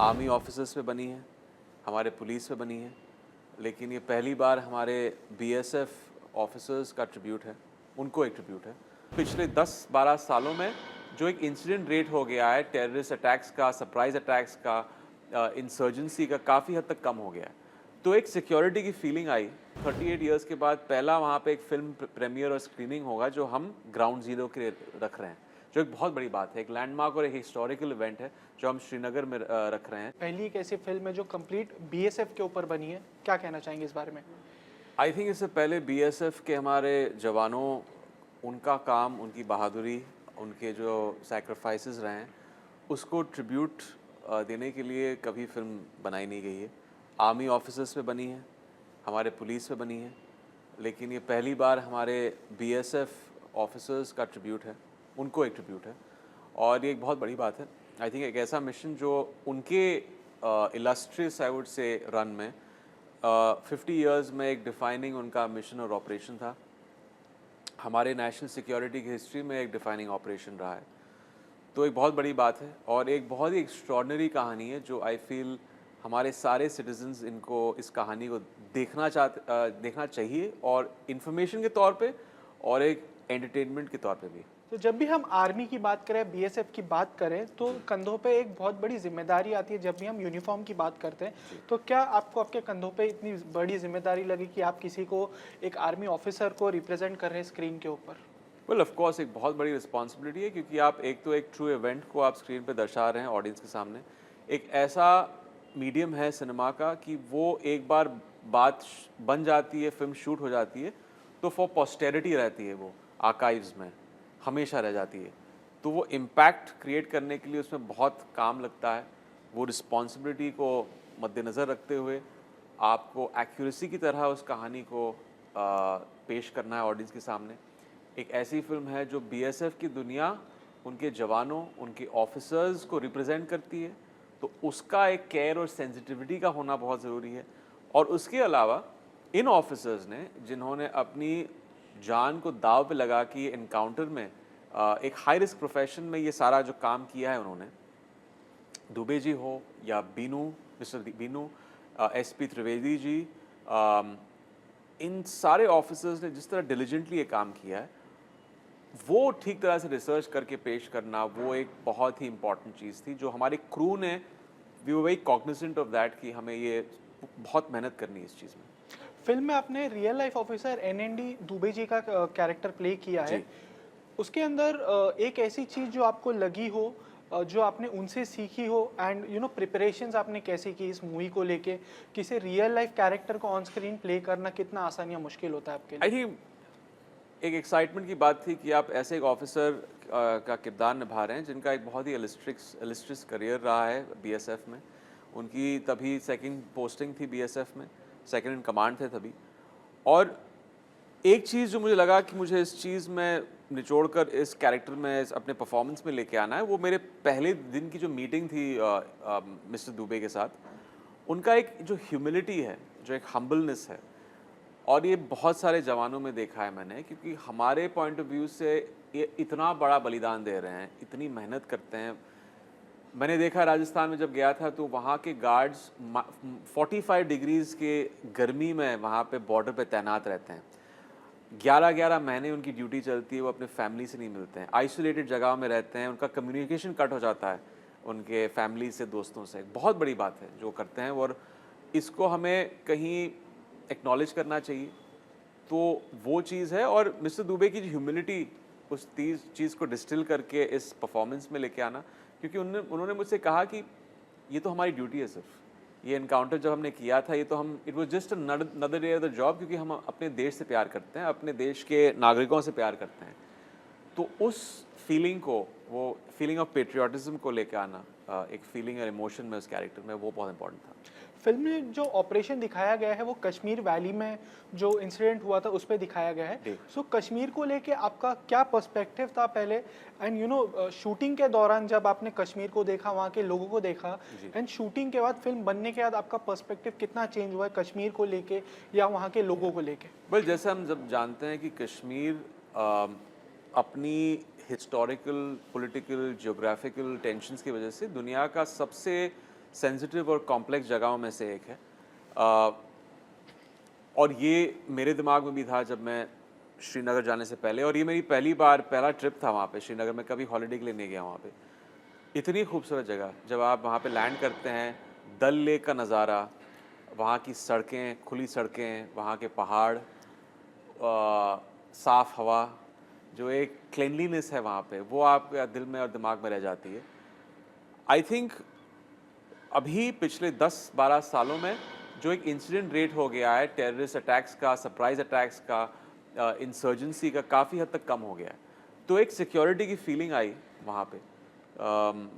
Army officers पे बनी है, हमारे पुलिस पे बनी है, लेकिन ये पहली बार हमारे बीएसएफ ऑफिसर्स का ट्रिब्यूट है, उनको एक ट्रिब्यूट है। पिछले 10-12 सालों में जो एक इंसिडेंट रेट हो गया है टेररिस्ट अटैक्स का, सरप्राइज़ अटैक्स का, इंसर्जेंसी का, काफ़ी हद तक कम हो गया है। तो एक सिक्योरिटी की फीलिंग आई। 38 इयर्स के बाद पहला वहाँ पे एक फ़िल्म प्रीमियर और स्क्रीनिंग होगा जो हम ग्राउंड ज़ीरो के लिए रख रहे हैं, जो एक बहुत बड़ी बात है, एक लैंडमार्क और एक हिस्टोरिकल इवेंट है जो हम श्रीनगर में रख रहे हैं। पहली एक ऐसी फिल्म है जो कंप्लीट बीएसएफ के ऊपर बनी है, क्या कहना चाहेंगे इस बारे में? आई थिंक इससे पहले बीएसएफ के हमारे जवानों, उनका काम, उनकी बहादुरी, उनके जो सैक्रिफाइसेस रहे हैं, उसको ट्रिब्यूट देने के लिए कभी फ़िल्म बनाई नहीं गई है। आर्मी ऑफिसर्स पे बनी है, हमारे पुलिस पे बनी है, लेकिन ये पहली बार हमारे बीएसएफ ऑफिसर्स का ट्रिब्यूट है, उनको एक ट्रिब्यूट है और ये एक बहुत बड़ी बात है। आई थिंक एक ऐसा मिशन जो उनके illustrious I would say run में 50 इयर्स में एक डिफाइनिंग उनका मिशन और ऑपरेशन था। हमारे नेशनल सिक्योरिटी की हिस्ट्री में एक डिफाइनिंग ऑपरेशन रहा है। तो एक बहुत बड़ी बात है और एक बहुत ही एक्स्ट्रॉर्डनरी कहानी है जो आई फील हमारे सारे सिटीजन्स इनको इस कहानी को देखना चाहिए और इन्फॉर्मेशन के तौर पे और एक एंटरटेनमेंट के तौर पे भी। तो जब भी हम आर्मी की बात करें, बीएसएफ की बात करें, तो कंधों पे एक बहुत बड़ी जिम्मेदारी आती है। जब भी हम यूनिफॉर्म की बात करते हैं, तो क्या आपको आपके कंधों पे इतनी बड़ी जिम्मेदारी लगी कि आप किसी को, एक आर्मी ऑफिसर को रिप्रेजेंट कर रहे हैं स्क्रीन के ऊपर? वेल ऑफ कोर्स एक बहुत बड़ी रिस्पॉन्सिबिलिटी है क्योंकि आप एक तो एक ट्रू इवेंट को आप स्क्रीन पे दर्शा रहे हैं ऑडियंस के सामने। एक ऐसा मीडियम है सिनेमा का कि वो एक बार बात बन जाती है, फिल्म शूट हो जाती है, तो फॉर पोस्टेरिटी रहती है, वो आर्काइव्स में हमेशा रह जाती है। तो वो इम्पैक्ट क्रिएट करने के लिए उसमें बहुत काम लगता है। वो रिस्पॉन्सिबिलिटी को मद्देनज़र रखते हुए आपको एक्यूरेसी की तरह उस कहानी को पेश करना है ऑडियंस के सामने। एक ऐसी फ़िल्म है जो बीएसएफ की दुनिया, उनके जवानों, उनके ऑफ़िसर्स को रिप्रेज़ेंट करती है, तो उसका एक केयर और सेंसिटिविटी का होना बहुत ज़रूरी है। और उसके अलावा इन ऑफ़िसर्स ने जिन्होंने अपनी जान को दाँव पे लगा के एनकाउंटर में एक हाई रिस्क प्रोफ़ेशन में ये सारा जो काम किया है उन्होंने, दुबे जी हो या बीनू, मिस्टर बीनू, एसपी त्रिवेदी जी, इन सारे ऑफ़िसर्स ने जिस तरह डिलिजेंटली ये काम किया है, वो ठीक तरह से रिसर्च करके पेश करना, वो एक बहुत ही इम्पोर्टेंट चीज़ थी जो हमारे क्रू ने, we were very cognizant of that कि हमें ये बहुत मेहनत करनी है इस चीज़ में। फिल्म में आपने real life officer एनएनडी Dubey ji का कैरेक्टर प्ले किया है। जी। उसके अंदर एक ऐसी चीज़ जो आपको लगी हो, जो आपने उनसे सीखी हो, एंड प्रिपरेशंस आपने कैसे की इस मूवी को लेके? किसी रियल लाइफ कैरेक्टर को ऑन स्क्रीन प्ले करना कितना आसान या मुश्किल होता है आपके आई लिए? थिंक एक एक्साइटमेंट की बात थी कि आप ऐसे एक ऑफिसर का किरदार निभा रहे हैं जिनका एक बहुत ही इलिस्ट्रियस करियर रहा है बीएसएफ में। उनकी तभी सेकंड पोस्टिंग थी बीएसएफ में, सेकंड इन कमांड थे तभी। और एक चीज़ जो मुझे लगा कि मुझे इस चीज़ में निचोड़ कर इस कैरेक्टर में अपने परफॉर्मेंस में लेके आना है, वो मेरे पहले दिन की जो मीटिंग थी मिस्टर दुबे के साथ, उनका एक जो ह्यूमिलिटी है, जो एक हम्बलनेस है, और ये बहुत सारे जवानों में देखा है मैंने, क्योंकि हमारे पॉइंट ऑफ व्यू से ये इतना बड़ा बलिदान दे रहे हैं, इतनी मेहनत करते हैं। मैंने देखा राजस्थान में जब गया था तो वहाँ के गार्ड्स 45 डिग्रीज़ के गर्मी में वहाँ पे बॉर्डर पे तैनात रहते हैं। 11-11 महीने उनकी ड्यूटी चलती है, वो अपने फैमिली से नहीं मिलते हैं, आइसोलेटेड जगह में रहते हैं, उनका कम्युनिकेशन कट हो जाता है उनके फैमिली से, दोस्तों से। बहुत बड़ी बात है जो करते हैं और इसको हमें कहीं एक्नॉलेज करना चाहिए। तो वो चीज़ है और मिस्टर दुबे की जो ह्यूमिलिटी, उस चीज़ को डिस्टिल करके इस परफॉर्मेंस में लेके आना, क्योंकि उन्होंने मुझसे कहा कि ये तो हमारी ड्यूटी है सिर्फ, ये एनकाउंटर जब हमने किया था, ये तो हम, it was just another day of the job, क्योंकि हम अपने देश से प्यार करते हैं, अपने देश के नागरिकों से प्यार करते हैं। तो उस फीलिंग को, वो फीलिंग ऑफ पेट्रियाटिज्म को लेके आना, एक फीलिंग और इमोशन में उस कैरेक्टर में, वो बहुत इंपॉर्टेंट था। फिल्म में जो ऑपरेशन दिखाया गया है वो कश्मीर वैली में जो इंसिडेंट हुआ था उस पर दिखाया गया है। जी। सो कश्मीर को लेके आपका क्या पर्सपेक्टिव था पहले, एंड शूटिंग के दौरान जब आपने कश्मीर को देखा, वहाँ के लोगों को देखा, जी। एंड शूटिंग के बाद फिल्म बनने के बाद आपका पर्सपेक्टिव कितना चेंज हुआ है कश्मीर को लेके या वहाँ के लोगों को लेके? वेल, जैसे हम जब जानते हैं कि कश्मीर अपनी हिस्टोरिकल, पॉलिटिकल, ज्योग्राफिकल टेंशन्स की वजह से दुनिया का सबसे सेंसिटिव और कॉम्प्लेक्स जगहों में से एक है। अ, और ये मेरे दिमाग में भी था जब मैं श्रीनगर जाने से पहले, और ये मेरी पहला ट्रिप था वहाँ पे श्रीनगर में, कभी हॉलिडे के लिए नहीं गया वहाँ पे। इतनी खूबसूरत जगह, जब आप वहाँ पे लैंड करते हैं, डल लेक का नज़ारा, वहाँ की सड़कें, खुली सड़कें, वहाँ के पहाड़, साफ़ हवा, जो एक क्लीनलीनेस है वहाँ पे, वो आपके दिल में और दिमाग में रह जाती है। आई थिंक अभी पिछले 10-12 सालों में जो एक इंसिडेंट रेट हो गया है टेररिस्ट अटैक्स का, सरप्राइज़ अटैक्स का, इंसर्जेंसी का, काफ़ी हद तक कम हो गया है। तो एक सिक्योरिटी की फीलिंग आई वहाँ पे।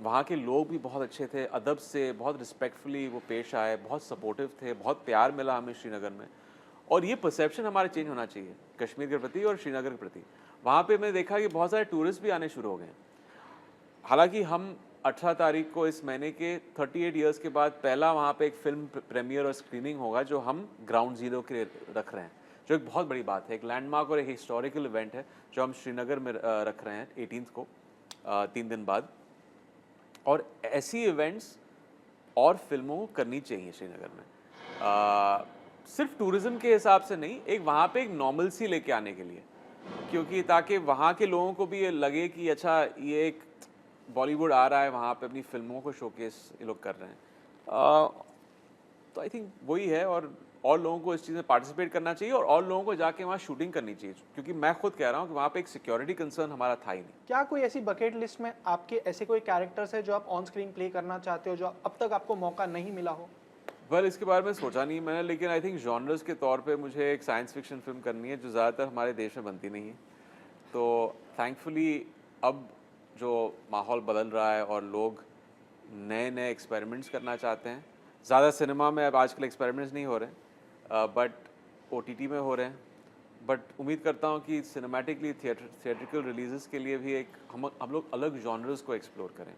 वहाँ के लोग भी बहुत अच्छे थे, अदब से बहुत रिस्पेक्टफुली वो पेश आए, बहुत सपोर्टिव थे, बहुत प्यार मिला हमें श्रीनगर में। और ये परसेप्शन हमारा चेंज होना चाहिए कश्मीर के प्रति और श्रीनगर के प्रति। वहाँ पे मैंने देखा कि बहुत सारे टूरिस्ट भी आने शुरू हो गए हैं। हालाँकि हम 18 तारीख को इस महीने के 38 इयर्स के बाद पहला वहाँ पे एक फ़िल्म प्रीमियर और स्क्रीनिंग होगा, जो हम ग्राउंड ज़ीरो के लिए रख रहे हैं, जो एक बहुत बड़ी बात है, एक लैंडमार्क और एक हिस्टोरिकल इवेंट है, जो हम श्रीनगर में रख रहे हैं 18th को, 3 दिन बाद। और ऐसी इवेंट्स और फ़िल्मों को करनी चाहिए श्रीनगर में। सिर्फ टूरिज़्म के हिसाब से नहीं, एक वहाँ पे एक नॉर्मलसी लेके आने के लिए, क्योंकि ताकि वहाँ के लोगों को भी ये लगे कि अच्छा, ये एक बॉलीवुड आ रहा है वहाँ पे, अपनी फ़िल्मों को शोकेस ये लोग कर रहे हैं। तो आई थिंक वही है, और लोगों को इस चीज़ में पार्टिसिपेट करना चाहिए, और लोगों को जाके वहाँ शूटिंग करनी चाहिए, क्योंकि मैं खुद कह रहा हूँ कि वहाँ पे एक सिक्योरिटी कंसर्न हमारा था ही नहीं। क्या कोई ऐसी बकेट लिस्ट में आपके ऐसे कोई कैरेक्टर्स है जो आप ऑन स्क्रीन प्ले करना चाहते हो, जो अब तक आपको मौका नहीं मिला हो? वेल, इसके बारे में सोचा नहीं मैंने, लेकिन आई थिंक जॉनर्स के तौर पे मुझे एक साइंस फिक्शन फ़िल्म करनी है, जो ज़्यादातर हमारे देश में बनती नहीं है। तो थैंकफुली अब जो माहौल बदल रहा है और लोग नए-नए एक्सपेरिमेंट्स करना चाहते हैं। ज़्यादा सिनेमा में अब आजकल एक्सपेरिमेंट्स नहीं हो रहे हैं, बट ओटीटी में हो रहे हैं। बट उम्मीद करता हूँ कि सिनेमैटिकली थिएट्रिकल रिलीज़ेज़ के लिए भी एक हम लोग अलग जॉनर्स को एक्सप्लोर करें।